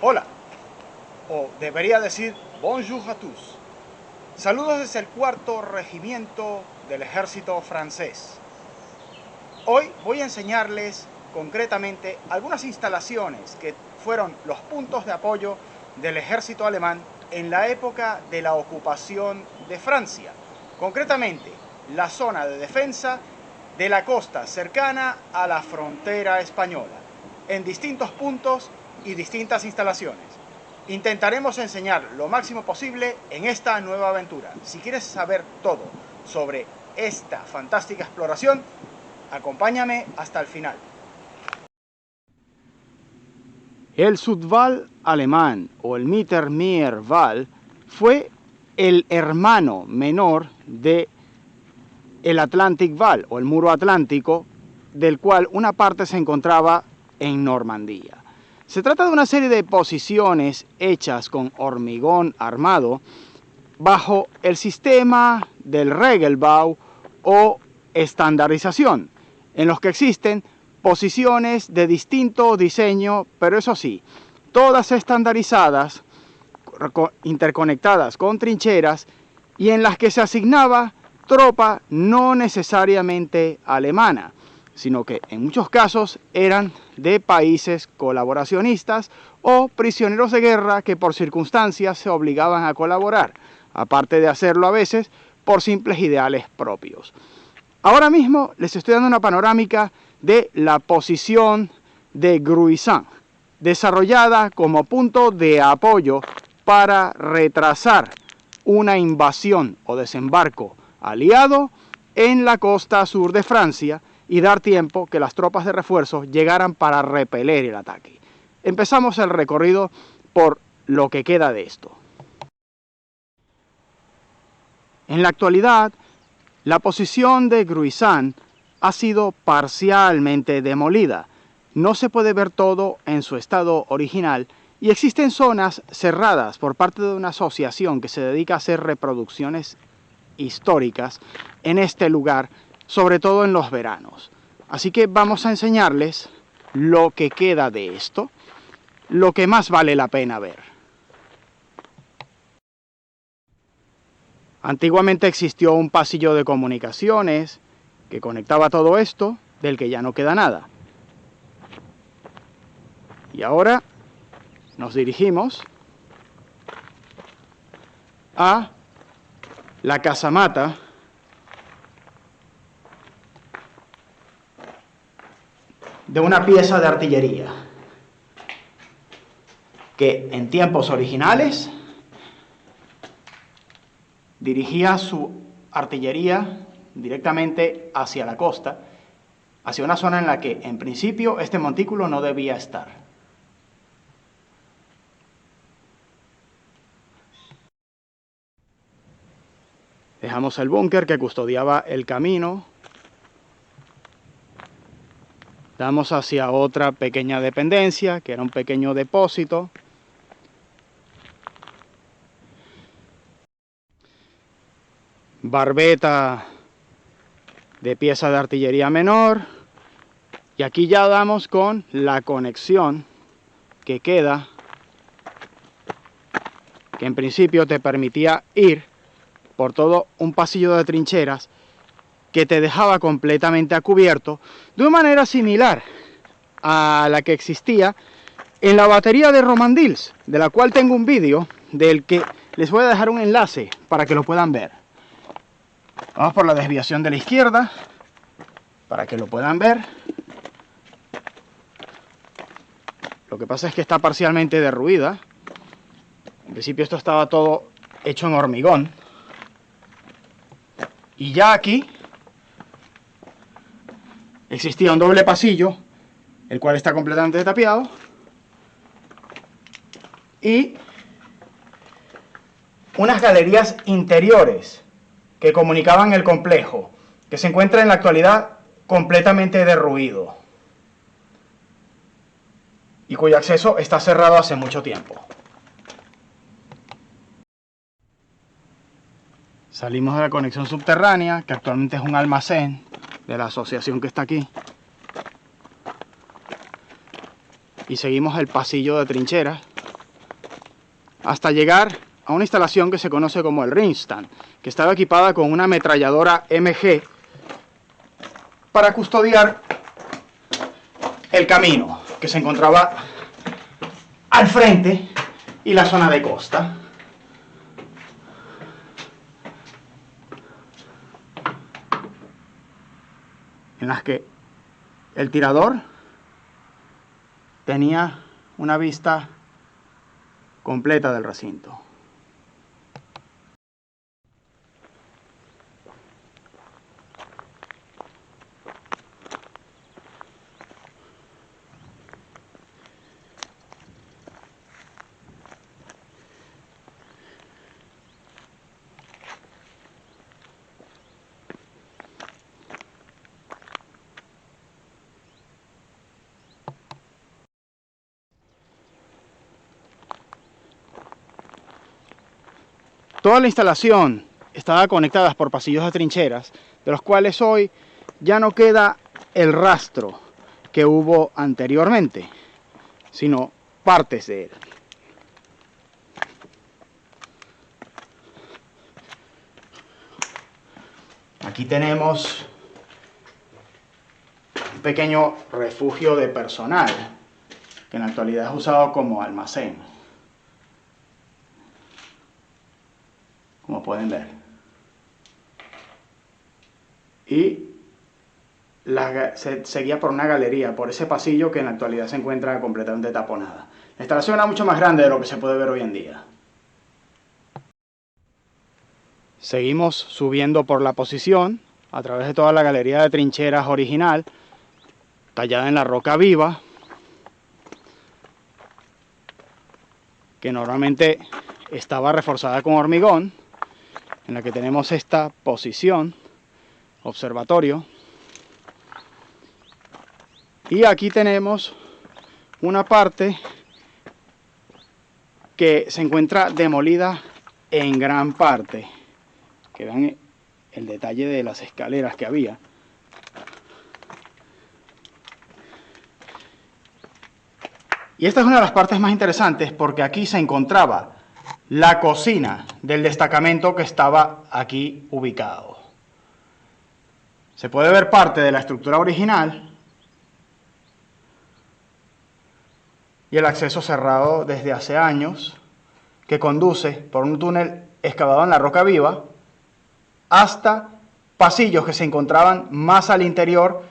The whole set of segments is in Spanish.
Hola, o debería decir bonjour à tous. Saludos desde el 4º regimiento del ejército francés. Hoy voy a enseñarles concretamente algunas instalaciones que fueron los puntos de apoyo del ejército alemán en la época de la ocupación de Francia. Concretamente, la zona de defensa de la costa cercana a la frontera española, en distintos puntos y distintas instalaciones. Intentaremos enseñar lo máximo posible en esta nueva aventura. Si quieres saber todo sobre esta fantástica exploración, acompáñame hasta el final. El Südwall alemán o el Mittelmeerwall fue el hermano menor de el Atlantic Wall o el muro atlántico, del cual una parte se encontraba en Normandía. Se trata de una serie de posiciones hechas con hormigón armado bajo el sistema del Regelbau o estandarización, en los que existen posiciones de distinto diseño, pero eso sí, todas estandarizadas, interconectadas con trincheras y en las que se asignaba tropa no necesariamente alemana, sino que en muchos casos eran de países colaboracionistas o prisioneros de guerra que por circunstancias se obligaban a colaborar, aparte de hacerlo a veces por simples ideales propios. Ahora mismo les estoy dando una panorámica de la posición de Gruissan, desarrollada como punto de apoyo para retrasar una invasión o desembarco aliado en la costa sur de Francia y dar tiempo que las tropas de refuerzo llegaran para repeler el ataque. Empezamos el recorrido por lo que queda de esto. En la actualidad, la posición de Gruissan ha sido parcialmente demolida. No se puede ver todo en su estado original y existen zonas cerradas por parte de una asociación que se dedica a hacer reproducciones históricas en este lugar, sobre todo en los veranos. Así que vamos a enseñarles lo que queda de esto, lo que más vale la pena ver. Antiguamente existió un pasillo de comunicaciones que conectaba todo esto, del que ya no queda nada. Y ahora nos dirigimos a la casamata de una pieza de artillería que en tiempos originales dirigía su artillería directamente hacia la costa, hacia una zona en la que en principio este montículo no debía estar. Dejamos el búnker que custodiaba el camino. Damos hacia otra pequeña dependencia, que era un pequeño depósito. Barbeta de pieza de artillería menor. Y aquí ya damos con la conexión que queda, que en principio te permitía ir por todo un pasillo de trincheras que te dejaba completamente a cubierto, de una manera similar a la que existía en la batería de Romandils, de la cual tengo un vídeo, del que les voy a dejar un enlace para que lo puedan ver. Vamos por la desviación de la izquierda, para que lo puedan ver. Lo que pasa es que está parcialmente derruida. En principio esto estaba todo hecho en hormigón. Y ya aquí existía un doble pasillo, el cual está completamente tapiado, y unas galerías interiores que comunicaban el complejo, que se encuentra en la actualidad completamente derruido y cuyo acceso está cerrado hace mucho tiempo. Salimos de la conexión subterránea, que actualmente es un almacén de la asociación que está aquí. Y seguimos el pasillo de trincheras hasta llegar a una instalación que se conoce como el Ringstand, que estaba equipada con una ametralladora MG para custodiar el camino que se encontraba al frente y la zona de costa. En las que el tirador tenía una vista completa del recinto. Toda la instalación estaba conectada por pasillos de trincheras, de los cuales hoy ya no queda el rastro que hubo anteriormente, sino partes de él. Aquí tenemos un pequeño refugio de personal, que en la actualidad es usado como almacén. Como pueden ver. Y se seguía por una galería, por ese pasillo que en la actualidad se encuentra completamente taponada. La instalación era mucho más grande de lo que se puede ver hoy en día. Seguimos subiendo por la posición, a través de toda la galería de trincheras original, tallada en la roca viva, que normalmente estaba reforzada con hormigón, en la que tenemos esta posición, observatorio, y aquí tenemos una parte que se encuentra demolida en gran parte, que vean el detalle de las escaleras que había. Y esta es una de las partes más interesantes porque aquí se encontraba la cocina del destacamento que estaba aquí ubicado. Se puede ver parte de la estructura original y el acceso cerrado desde hace años, que conduce por un túnel excavado en la roca viva hasta pasillos que se encontraban más al interior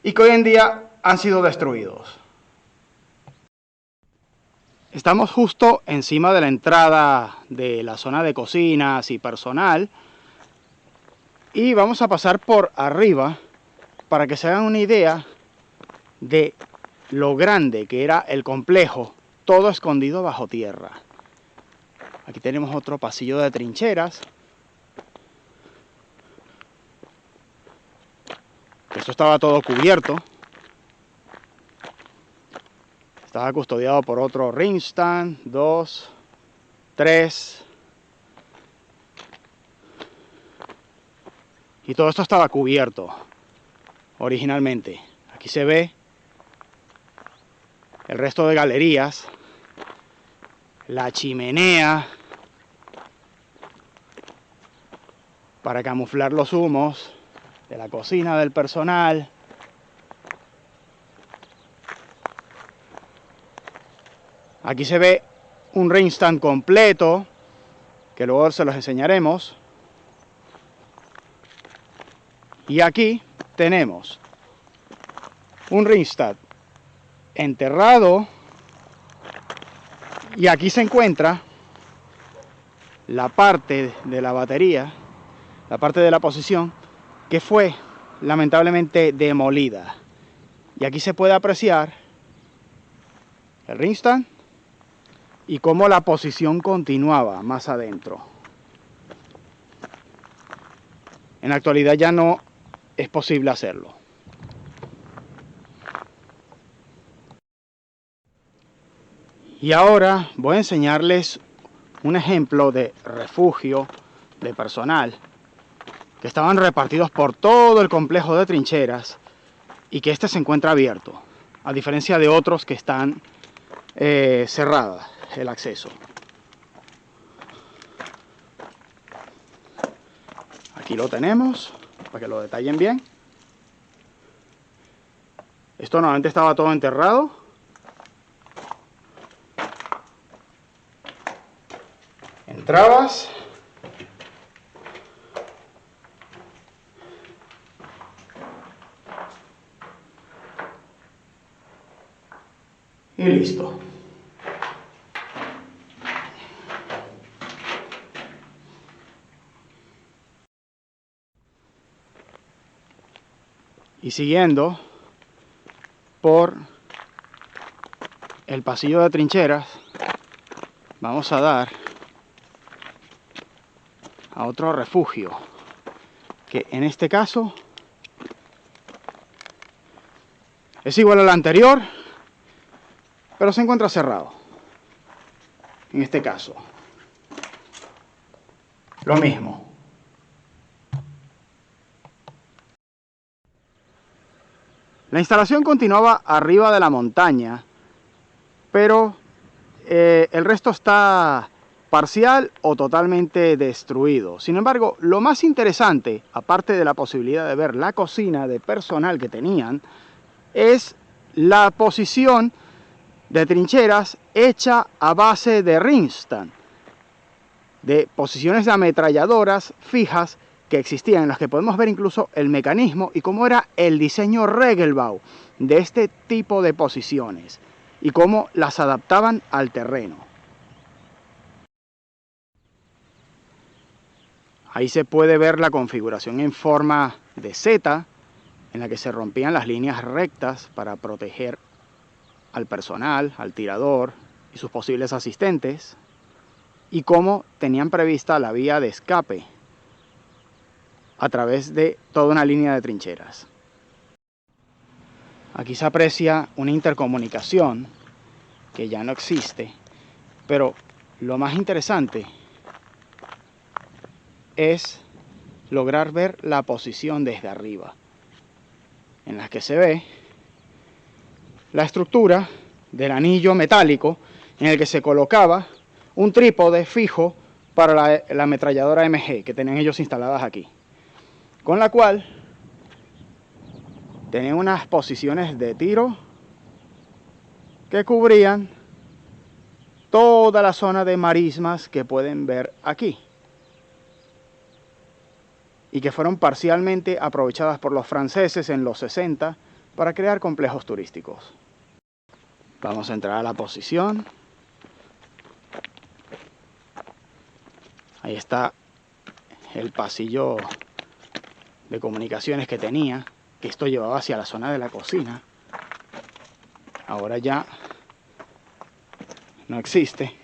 y que hoy en día han sido destruidos. Estamos justo encima de la entrada de la zona de cocinas y personal y vamos a pasar por arriba para que se hagan una idea de lo grande que era el complejo, todo escondido bajo tierra. Aquí tenemos otro pasillo de trincheras. Esto estaba todo cubierto. Estaba custodiado por otro Ringstand, 2, 3. Y todo esto estaba cubierto originalmente. Aquí se ve el resto de galerías, la chimenea para camuflar los humos de la cocina del personal. Aquí se ve un Ringstand completo, que luego se los enseñaremos. Y aquí tenemos un Ringstand enterrado. Y aquí se encuentra la parte de la batería, la parte de la posición, que fue lamentablemente demolida. Y aquí se puede apreciar el Ringstand y cómo la posición continuaba más adentro. En la actualidad ya no es posible hacerlo. Y ahora voy a enseñarles un ejemplo de refugio de personal que estaban repartidos por todo el complejo de trincheras y que este se encuentra abierto, a diferencia de otros que están cerrados el acceso. Aquí lo tenemos, para que lo detallen bien. Esto normalmente estaba todo enterrado. Entrabas. Y listo. Y siguiendo por el pasillo de trincheras, vamos a dar a otro refugio, que en este caso es igual al anterior, pero se encuentra cerrado. En este caso, lo mismo. La instalación continuaba arriba de la montaña, pero el resto está parcial o totalmente destruido. Sin embargo, lo más interesante, aparte de la posibilidad de ver la cocina de personal que tenían, es la posición de trincheras hecha a base de Rinstan, de posiciones de ametralladoras fijas que existían, en las que podemos ver incluso el mecanismo y cómo era el diseño Regelbau de este tipo de posiciones y cómo las adaptaban al terreno. Ahí se puede ver la configuración en forma de Z, en la que se rompían las líneas rectas para proteger al personal, al tirador y sus posibles asistentes, y cómo tenían prevista la vía de escape a través de toda una línea de trincheras. Aquí se aprecia una intercomunicación que ya no existe, pero lo más interesante es lograr ver la posición desde arriba, en la que se ve la estructura del anillo metálico en el que se colocaba un trípode fijo para la ametralladora MG que tenían ellos instaladas aquí, con la cual tenían unas posiciones de tiro que cubrían toda la zona de marismas que pueden ver aquí y que fueron parcialmente aprovechadas por los franceses en los 60 para crear complejos turísticos. Vamos a entrar a la posición. Ahí está el pasillo de comunicaciones que tenía, que esto llevaba hacia la zona de la cocina. Ahora ya no existe.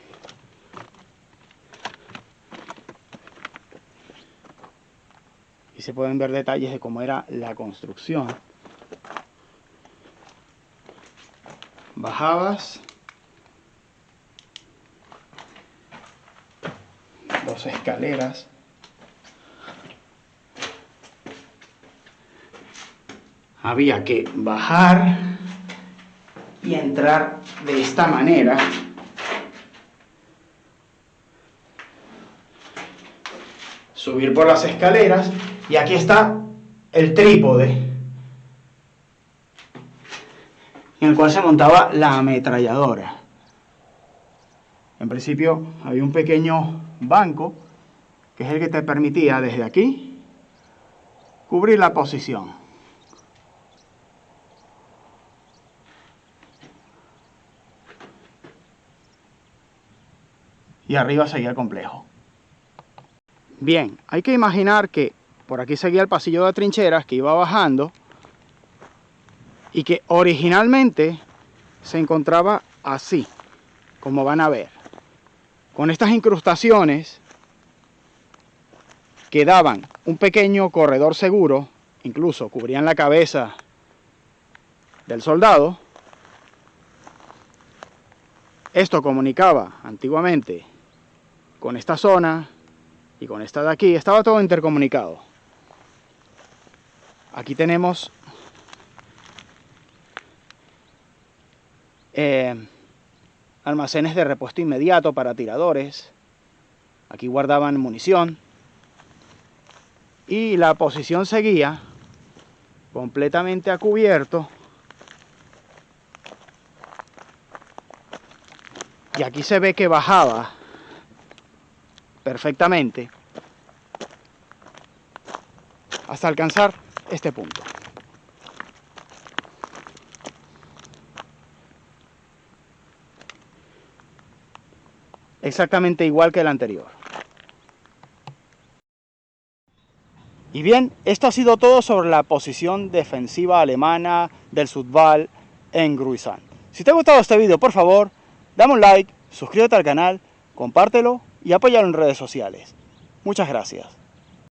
Y se pueden ver detalles de cómo era la construcción. Bajabas, dos escaleras, había que bajar y entrar de esta manera, subir por las escaleras, y aquí está el trípode en el cual se montaba la ametralladora. En principio había un pequeño banco que es el que te permitía desde aquí cubrir la posición. Y arriba seguía el complejo. Bien, hay que imaginar que por aquí seguía el pasillo de trincheras que iba bajando y que originalmente se encontraba así, como van a ver, con estas incrustaciones que daban un pequeño corredor seguro, incluso cubrían la cabeza del soldado. Esto comunicaba antiguamente con esta zona y con esta de aquí, estaba todo intercomunicado. Aquí tenemos almacenes de repuesto inmediato para tiradores. Aquí guardaban munición. y la posición seguía completamente a cubierto. Y aquí se ve que bajaba perfectamente hasta alcanzar este punto. Exactamente igual que el anterior. Y bien, esto ha sido todo sobre la posición defensiva alemana del Sudwall en Gruissan. Si te ha gustado este video, por favor, dame un like, suscríbete al canal, compártelo y apóyalo en redes sociales. Muchas gracias.